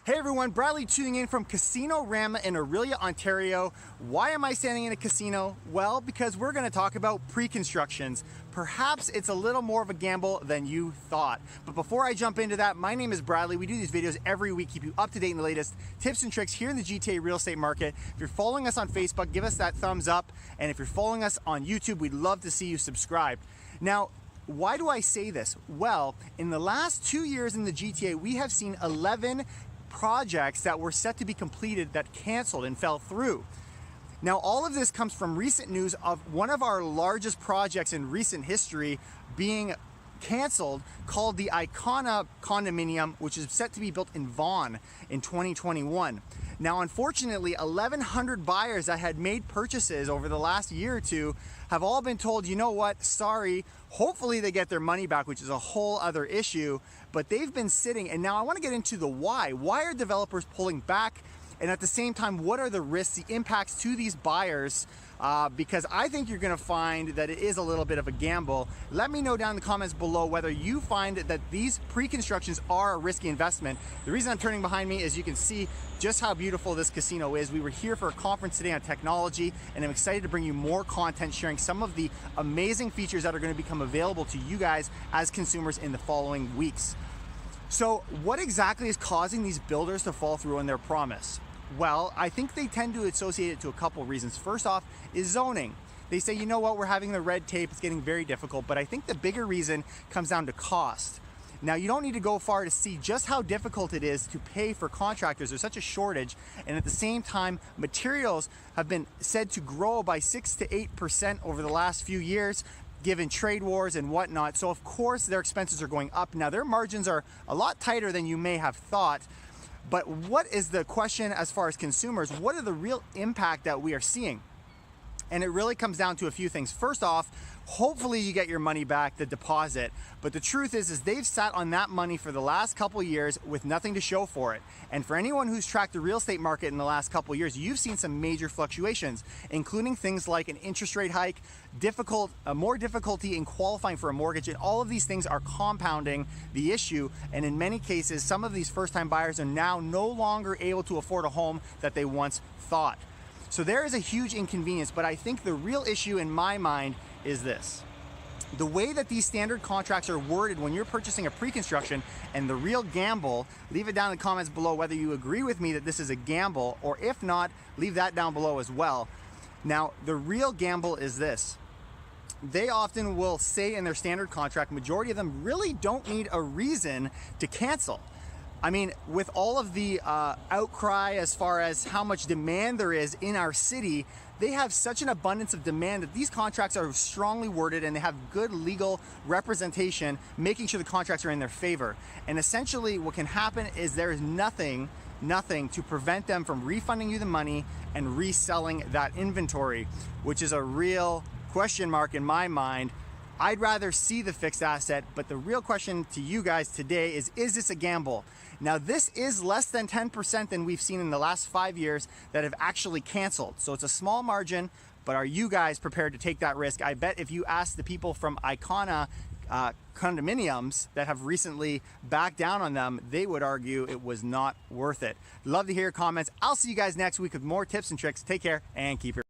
Hey everyone, Bradley tuning in from Casino Rama in Orillia, Ontario. Why am I standing in a casino? Well, because we're going to talk about pre-constructions. Perhaps it's a little more of a gamble than you thought. But before I jump into that, my name is Bradley. We do these videos every week, keep you up to date in the latest tips and tricks here in the GTA real estate market. If you're following us on Facebook, give us that thumbs up. And if you're following us on YouTube, we'd love to see you subscribe. Now, why do I say this? Well, in the last 2 years in the GTA, we have seen 11 projects that were set to be completed that canceled and fell through. Now, all of this comes from recent news of one of our largest projects in recent history being canceled, called the Icona condominium, which is set to be built in Vaughan in 2021. Now, unfortunately, 1,100 buyers that had made purchases over the last year or two have all been told, you know what, sorry, hopefully they get their money back, which is a whole other issue, but they've been sitting. And now I want to get into the why. Why are developers pulling back? And at the same time, what are the risks, the impacts to these buyers? Because I think you're going to find that it is a little bit of a gamble. Let me know down in the comments below whether you find that these pre-constructions are a risky investment. The reason I'm turning behind me is you can see just how beautiful this casino is. We were here for a conference today on technology, and I'm excited to bring you more content sharing some of the amazing features that are going to become available to you guys as consumers in the following weeks. So what exactly is causing these builders to fall through on their promise? Well, I think they tend to associate it to a couple reasons. First off is zoning. They say, you know what, we're having the red tape, it's getting very difficult, but I think the bigger reason comes down to cost. Now, you don't need to go far to see just how difficult it is to pay for contractors. There's such a shortage, and at the same time, materials have been said to grow by 6 to 8% over the last few years, given trade wars and whatnot. So of course their expenses are going up. Now, their margins are a lot tighter than you may have thought. But what is the question as far as consumers? What are the real impact that we are seeing? And it really comes down to a few things. First off, hopefully you get your money back, the deposit. But the truth is they've sat on that money for the last couple years with nothing to show for it. And for anyone who's tracked the real estate market in the last couple years, you've seen some major fluctuations, including things like an interest rate hike, more difficulty in qualifying for a mortgage, and all of these things are compounding the issue. And in many cases, some of these first-time buyers are now no longer able to afford a home that they once thought. So there is a huge inconvenience, but I think the real issue in my mind is this. The way that these standard contracts are worded when you're purchasing a pre-construction, and the real gamble, leave it down in the comments below whether you agree with me that this is a gamble, or if not, leave that down below as well. Now, the real gamble is this. They often will say in their standard contract, majority of them really don't need a reason to cancel. I mean, with all of the outcry as far as how much demand there is in our city, they have such an abundance of demand that these contracts are strongly worded and they have good legal representation, making sure the contracts are in their favor. And essentially what can happen is there is nothing to prevent them from refunding you the money and reselling that inventory, which is a real question mark in my mind. I'd rather see the fixed asset, but the real question to you guys today is this a gamble? Now, this is less than 10% than we've seen in the last 5 years that have actually canceled. So it's a small margin, but are you guys prepared to take that risk? I bet if you ask the people from Icona condominiums that have recently backed down on them, they would argue it was not worth it. Love to hear your comments. I'll see you guys next week with more tips and tricks. Take care and keep your